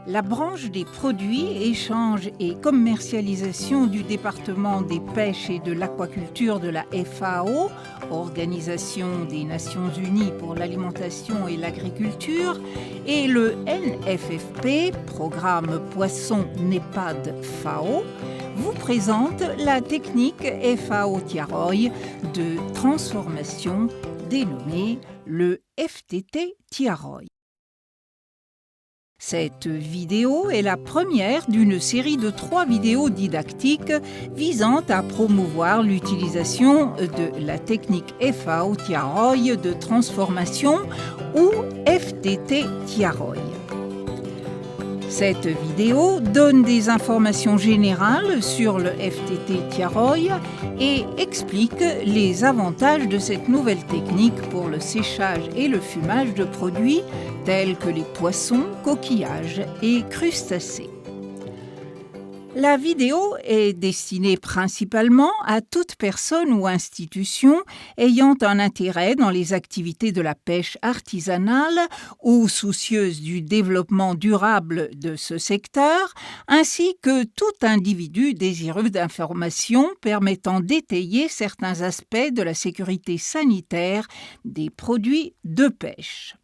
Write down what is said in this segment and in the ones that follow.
La branche des produits, échange et commercialisation du département des pêches et de l'aquaculture de la FAO, Organisation des Nations Unies pour l'alimentation et l'agriculture, et le NFFP, Programme Poisson NEPAD FAO, vous présente la technique FAO Tiaroy de transformation dénommée le FTT Tiaroy. Cette vidéo est la première d'une série de 3 vidéos didactiques visant à promouvoir l'utilisation de la technique FAO Tiaroy de transformation ou FTT Tiaroy. Cette vidéo donne des informations générales sur le FTT Tiaroy et explique les avantages de cette nouvelle technique pour le séchage et le fumage de produits tels que les poissons, coquillages et crustacés. La vidéo est destinée principalement à toute personne ou institution ayant un intérêt dans les activités de la pêche artisanale ou soucieuse du développement durable de ce secteur, ainsi que tout individu désireux d'informations permettant d'étayer certains aspects de la sécurité sanitaire des produits de pêche.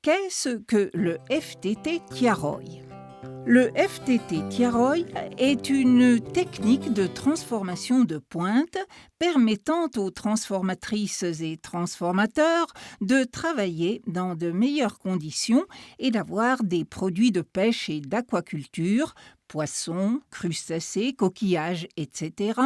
Qu'est-ce que le FTT Tiaroy ? Le FTT Tiaroy est une technique de transformation de pointe permettant aux transformatrices et transformateurs de travailler dans de meilleures conditions et d'avoir des produits de pêche et d'aquaculture, poissons, crustacés, coquillages, etc.,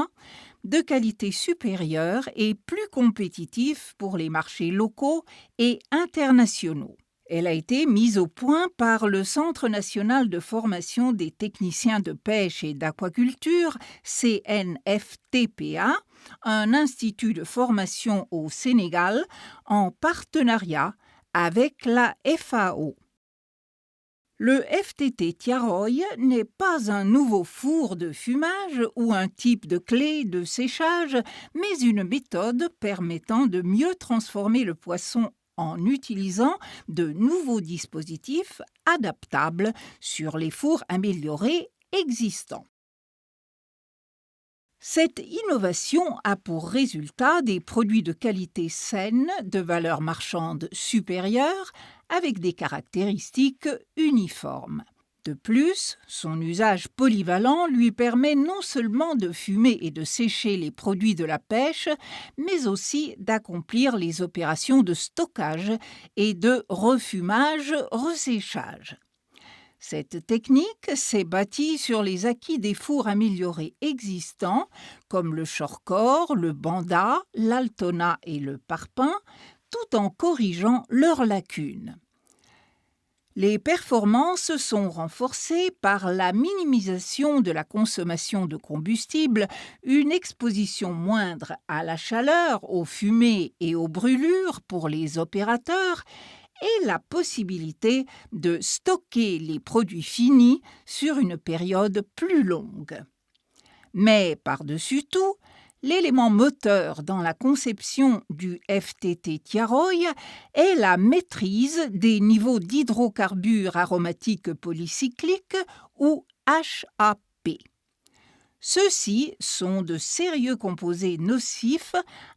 de qualité supérieure et plus compétitifs pour les marchés locaux et internationaux. Elle a été mise au point par le Centre national de formation des techniciens de pêche et d'aquaculture, CNFTPA, un institut de formation au Sénégal, en partenariat avec la FAO. Le FTT Tiaroy n'est pas un nouveau four de fumage ou un type de clé de séchage, mais une méthode permettant de mieux transformer le poisson en utilisant de nouveaux dispositifs adaptables sur les fours améliorés existants. Cette innovation a pour résultat des produits de qualité saine, de valeur marchande supérieure, avec des caractéristiques uniformes. De plus, son usage polyvalent lui permet non seulement de fumer et de sécher les produits de la pêche, mais aussi d'accomplir les opérations de stockage et de refumage-resséchage. Cette technique s'est bâtie sur les acquis des fours améliorés existants, comme le Shortcore, le Banda, l'Altona et le Parpin, tout en corrigeant leurs lacunes. Les performances sont renforcées par la minimisation de la consommation de combustible, une exposition moindre à la chaleur, aux fumées et aux brûlures pour les opérateurs, et la possibilité de stocker les produits finis sur une période plus longue. Mais par-dessus tout, l'élément moteur dans la conception du FTT Tiaroy est la maîtrise des niveaux d'hydrocarbures aromatiques polycycliques ou HAP. Ceux-ci sont de sérieux composés nocifs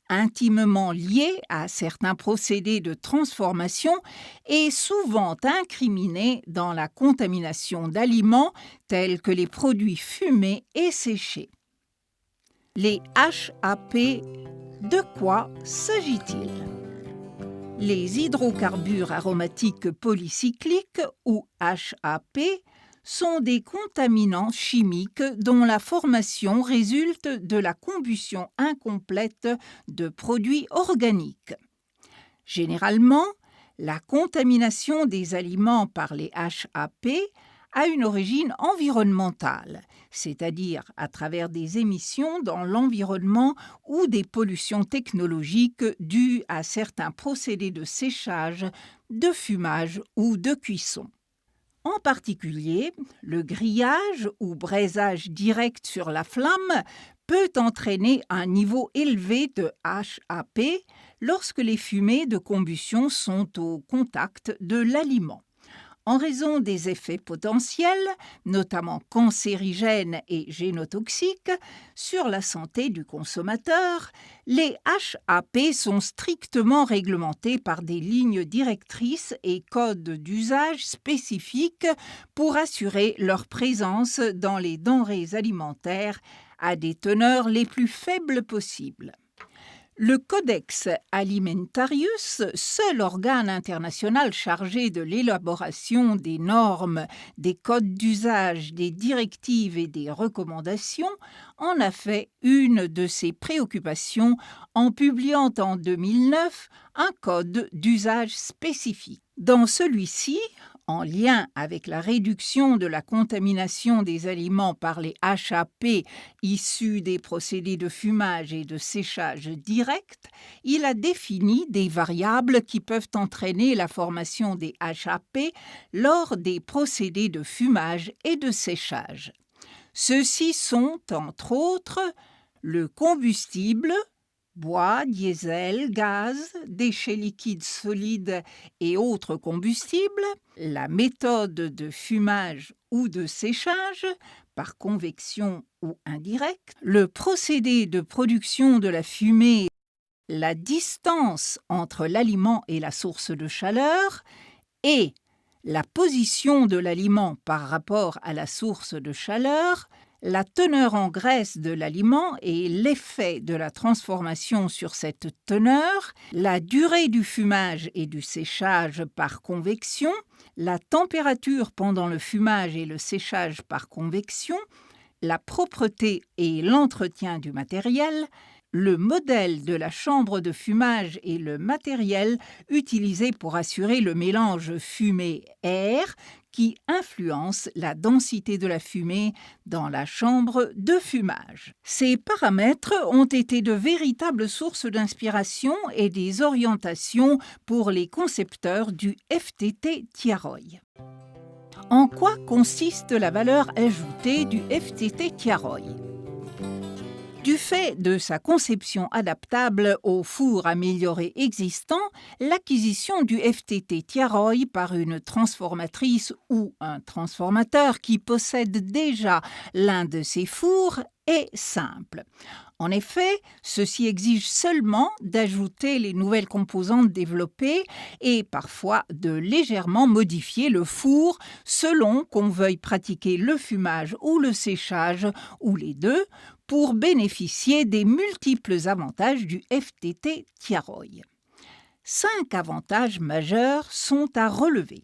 intimement liés à certains procédés de transformation et souvent incriminés dans la contamination d'aliments tels que les produits fumés et séchés. Les HAP, de quoi s'agit-il ? Les hydrocarbures aromatiques polycycliques, ou HAP, sont des contaminants chimiques dont la formation résulte de la combustion incomplète de produits organiques. Généralement, la contamination des aliments par les HAP a une origine environnementale, c'est-à-dire à travers des émissions dans l'environnement ou des pollutions technologiques dues à certains procédés de séchage, de fumage ou de cuisson. En particulier, le grillage ou braisage direct sur la flamme peut entraîner un niveau élevé de HAP lorsque les fumées de combustion sont au contact de l'aliment. En raison des effets potentiels, notamment cancérigènes et génotoxiques, sur la santé du consommateur, les HAP sont strictement réglementés par des lignes directrices et codes d'usage spécifiques pour assurer leur présence dans les denrées alimentaires à des teneurs les plus faibles possibles. Le Codex Alimentarius, seul organe international chargé de l'élaboration des normes, des codes d'usage, des directives et des recommandations, en a fait une de ses préoccupations en publiant en 2009 un code d'usage spécifique. Dans celui-ci, en lien avec la réduction de la contamination des aliments par les HAP issus des procédés de fumage et de séchage direct, il a défini des variables qui peuvent entraîner la formation des HAP lors des procédés de fumage et de séchage. Ceux-ci sont, entre autres, le combustible, bois, diesel, gaz, déchets liquides solides et autres combustibles, la méthode de fumage ou de séchage, par convection ou indirecte, le procédé de production de la fumée, la distance entre l'aliment et la source de chaleur et la position de l'aliment par rapport à la source de chaleur, la teneur en graisse de l'aliment et l'effet de la transformation sur cette teneur, la durée du fumage et du séchage par convection, la température pendant le fumage et le séchage par convection, la propreté et l'entretien du matériel, le modèle de la chambre de fumage et le matériel utilisé pour assurer le mélange fumée-air qui influence la densité de la fumée dans la chambre de fumage. Ces paramètres ont été de véritables sources d'inspiration et des orientations pour les concepteurs du FTT Tiaroy. En quoi consiste la valeur ajoutée du FTT Tiaroy ? Du fait de sa conception adaptable aux fours améliorés existants, l'acquisition du FTT Tiaroy par une transformatrice ou un transformateur qui possède déjà l'un de ces fours est simple. En effet, ceci exige seulement d'ajouter les nouvelles composantes développées et parfois de légèrement modifier le four selon qu'on veuille pratiquer le fumage ou le séchage ou les deux pour bénéficier des multiples avantages du FTT Tiaroy. 5 avantages majeurs sont à relever.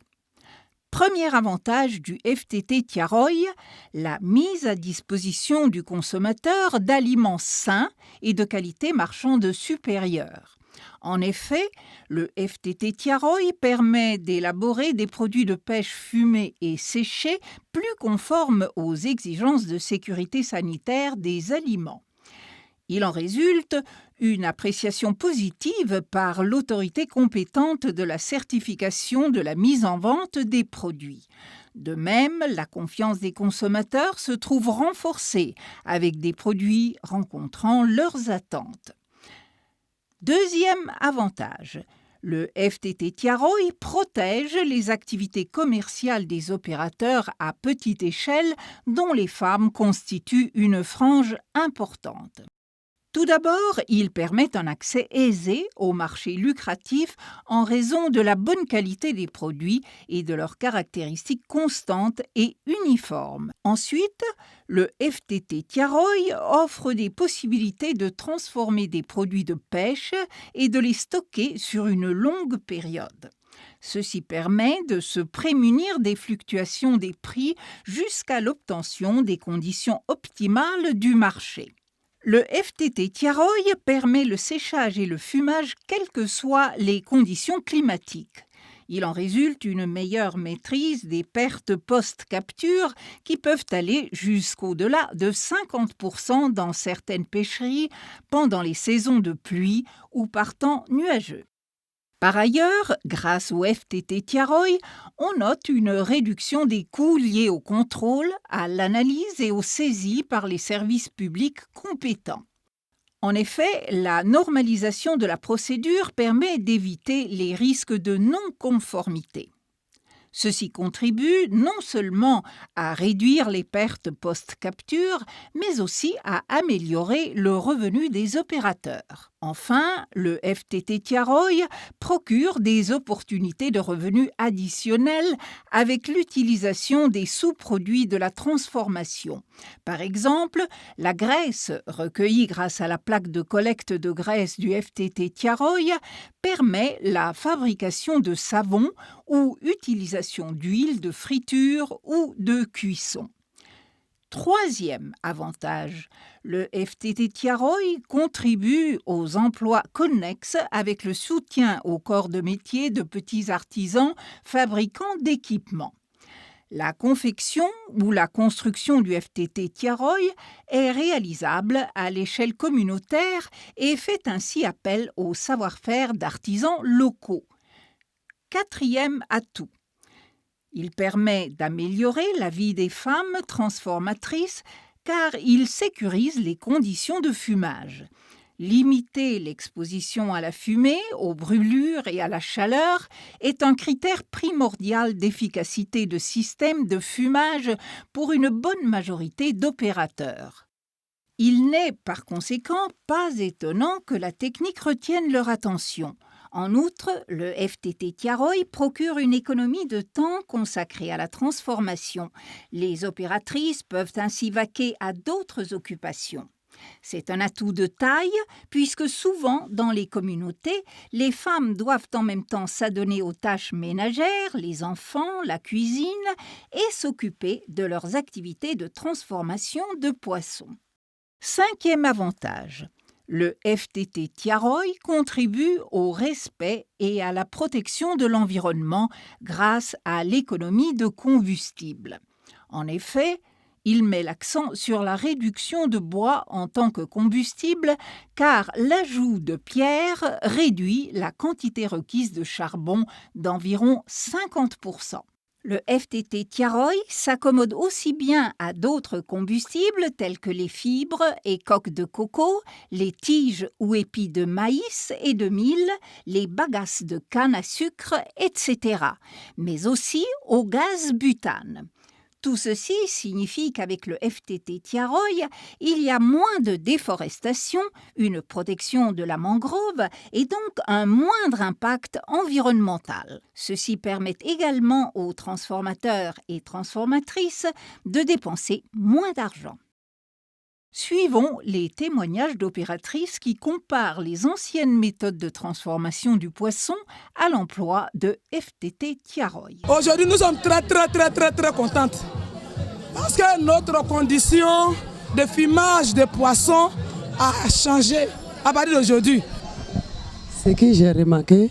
Premier avantage du FTT Tiaroy, la mise à disposition du consommateur d'aliments sains et de qualité marchande supérieure. En effet, le FTT Tiaroy permet d'élaborer des produits de pêche fumés et séchés plus conformes aux exigences de sécurité sanitaire des aliments. Il en résulte une appréciation positive par l'autorité compétente de la certification de la mise en vente des produits. De même, la confiance des consommateurs se trouve renforcée avec des produits rencontrant leurs attentes. Deuxième avantage, le FTT Tiaroy protège les activités commerciales des opérateurs à petite échelle dont les femmes constituent une frange importante. Tout d'abord, il permet un accès aisé au marché lucratif en raison de la bonne qualité des produits et de leurs caractéristiques constantes et uniformes. Ensuite, le FTT Tiaroy offre des possibilités de transformer des produits de pêche et de les stocker sur une longue période. Ceci permet de se prémunir des fluctuations des prix jusqu'à l'obtention des conditions optimales du marché. Le FTT Tiaroy permet le séchage et le fumage quelles que soient les conditions climatiques. Il en résulte une meilleure maîtrise des pertes post-capture qui peuvent aller jusqu'au-delà de 50% dans certaines pêcheries pendant les saisons de pluie ou par temps nuageux. Par ailleurs, grâce au FTT Tiaroy, on note une réduction des coûts liés au contrôle, à l'analyse et aux saisies par les services publics compétents. En effet, la normalisation de la procédure permet d'éviter les risques de non-conformité. Ceci contribue non seulement à réduire les pertes post-capture, mais aussi à améliorer le revenu des opérateurs. Enfin, le FTT Tiaroy procure des opportunités de revenus additionnels avec l'utilisation des sous-produits de la transformation. Par exemple, la graisse recueillie grâce à la plaque de collecte de graisse du FTT Tiaroy permet la fabrication de savon ou utilisation d'huile de friture ou de cuisson. Troisième avantage, le FTT Tiaroy contribue aux emplois connexes avec le soutien au corps de métier de petits artisans fabricants d'équipements. La confection ou la construction du FTT Tiaroy est réalisable à l'échelle communautaire et fait ainsi appel au savoir-faire d'artisans locaux. Quatrième atout, il permet d'améliorer la vie des femmes transformatrices car il sécurise les conditions de fumage. Limiter l'exposition à la fumée, aux brûlures et à la chaleur est un critère primordial d'efficacité de système de fumage pour une bonne majorité d'opérateurs. Il n'est par conséquent pas étonnant que la technique retienne leur attention. En outre, le FTT Tiaroy procure une économie de temps consacrée à la transformation. Les opératrices peuvent ainsi vaquer à d'autres occupations. C'est un atout de taille puisque souvent dans les communautés, les femmes doivent en même temps s'adonner aux tâches ménagères, les enfants, la cuisine et s'occuper de leurs activités de transformation de poissons. Cinquième avantage, le FTT Tiaroy contribue au respect et à la protection de l'environnement grâce à l'économie de combustible. En effet, il met l'accent sur la réduction de bois en tant que combustible car l'ajout de pierre réduit la quantité requise de charbon d'environ 50%. Le FTT Tiaroy s'accommode aussi bien à d'autres combustibles tels que les fibres et coques de coco, les tiges ou épis de maïs et de mil, les bagasses de canne à sucre, etc., mais aussi au gaz butane. Tout ceci signifie qu'avec le FTT Tiaroy, il y a moins de déforestation, une protection de la mangrove et donc un moindre impact environnemental. Ceci permet également aux transformateurs et transformatrices de dépenser moins d'argent. Suivons les témoignages d'opératrices qui comparent les anciennes méthodes de transformation du poisson à l'emploi de FTT Tiaroy. Aujourd'hui, nous sommes très contentes parce que notre condition de fumage de poisson a changé à partir d'aujourd'hui. Ce que j'ai remarqué,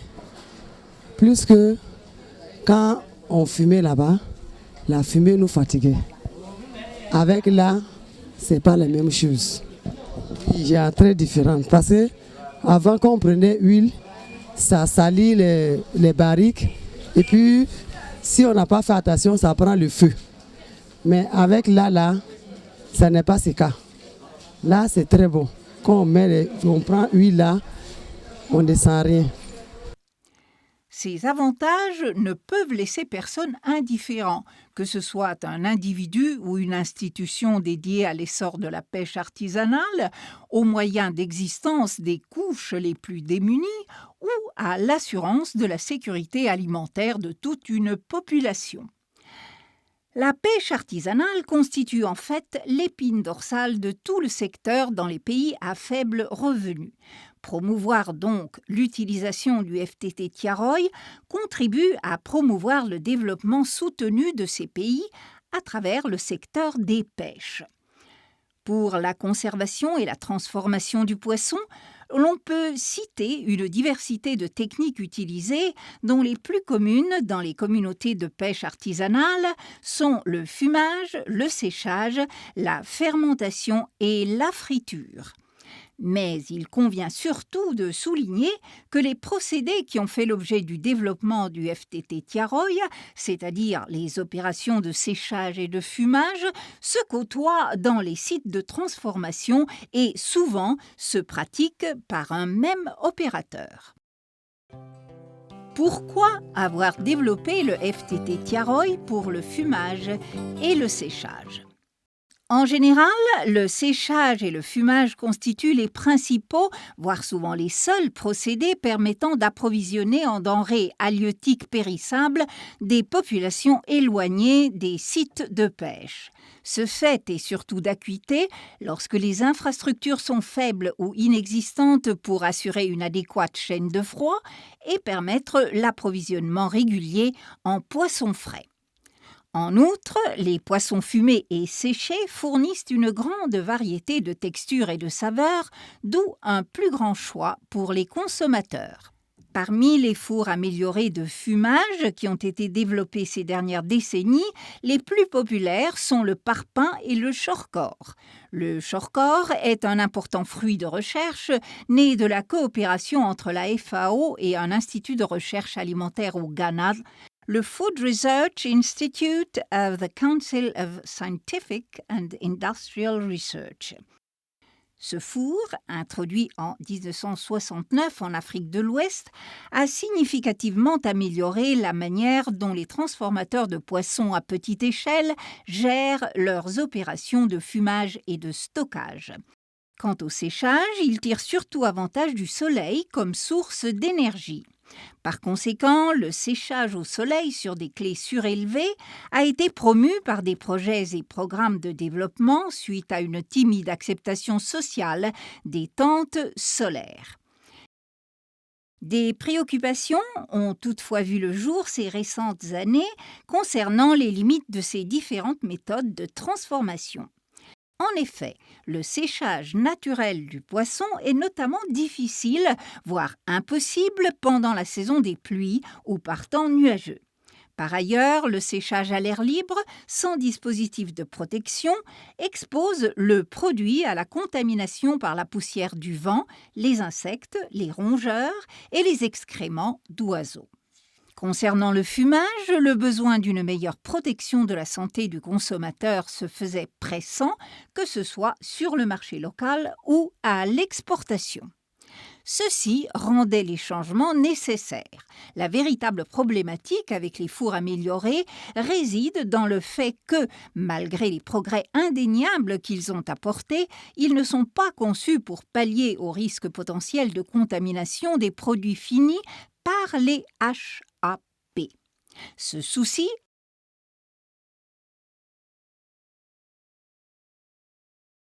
plus que quand on fumait là-bas, la fumée nous fatiguait. Avec là, c'est pas la même chose. Il y a très différent parce que avant qu'on prenait huile, ça salit les barriques et puis si on n'a pas fait attention, ça prend le feu. Mais avec là, ça n'est pas ce cas. Là, c'est très bon. Quand on prend huile là, on ne sent rien. Ces avantages ne peuvent laisser personne indifférent, que ce soit un individu ou une institution dédiée à l'essor de la pêche artisanale, aux moyens d'existence des couches les plus démunies ou à l'assurance de la sécurité alimentaire de toute une population. La pêche artisanale constitue en fait l'épine dorsale de tout le secteur dans les pays à faible revenu. Promouvoir donc l'utilisation du FTT Tiaroy contribue à promouvoir le développement soutenu de ces pays à travers le secteur des pêches. Pour la conservation et la transformation du poisson, l'on peut citer une diversité de techniques utilisées dont les plus communes dans les communautés de pêche artisanale sont le fumage, le séchage, la fermentation et la friture. Mais il convient surtout de souligner que les procédés qui ont fait l'objet du développement du FTT Tiaroy, c'est-à-dire les opérations de séchage et de fumage, se côtoient dans les sites de transformation et souvent se pratiquent par un même opérateur. Pourquoi avoir développé le FTT Tiaroy pour le fumage et le séchage ? En général, le séchage et le fumage constituent les principaux, voire souvent les seuls procédés permettant d'approvisionner en denrées halieutiques périssables des populations éloignées des sites de pêche. Ce fait est surtout d'acuité lorsque les infrastructures sont faibles ou inexistantes pour assurer une adéquate chaîne de froid et permettre l'approvisionnement régulier en poissons frais. En outre, les poissons fumés et séchés fournissent une grande variété de textures et de saveurs, d'où un plus grand choix pour les consommateurs. Parmi les fours améliorés de fumage qui ont été développés ces dernières décennies, les plus populaires sont le parpaing et le shortcore. Le shortcore est un important fruit de recherche né de la coopération entre la FAO et un institut de recherche alimentaire au Ghana, le Food Research Institute of the Council of Scientific and Industrial Research. Ce four, introduit en 1969 en Afrique de l'Ouest, a significativement amélioré la manière dont les transformateurs de poissons à petite échelle gèrent leurs opérations de fumage et de stockage. Quant au séchage, il tire surtout avantage du soleil comme source d'énergie. Par conséquent, le séchage au soleil sur des clés surélevées a été promu par des projets et programmes de développement suite à une timide acceptation sociale des tentes solaires. Des préoccupations ont toutefois vu le jour ces récentes années concernant les limites de ces différentes méthodes de transformation. En effet, le séchage naturel du poisson est notamment difficile, voire impossible pendant la saison des pluies ou par temps nuageux. Par ailleurs, le séchage à l'air libre, sans dispositif de protection, expose le produit à la contamination par la poussière du vent, les insectes, les rongeurs et les excréments d'oiseaux. Concernant le fumage, le besoin d'une meilleure protection de la santé du consommateur se faisait pressant, que ce soit sur le marché local ou à l'exportation. Ceci rendait les changements nécessaires. La véritable problématique avec les fours améliorés réside dans le fait que, malgré les progrès indéniables qu'ils ont apportés, ils ne sont pas conçus pour pallier au risque potentiel de contamination des produits finis par les HAP. Ce souci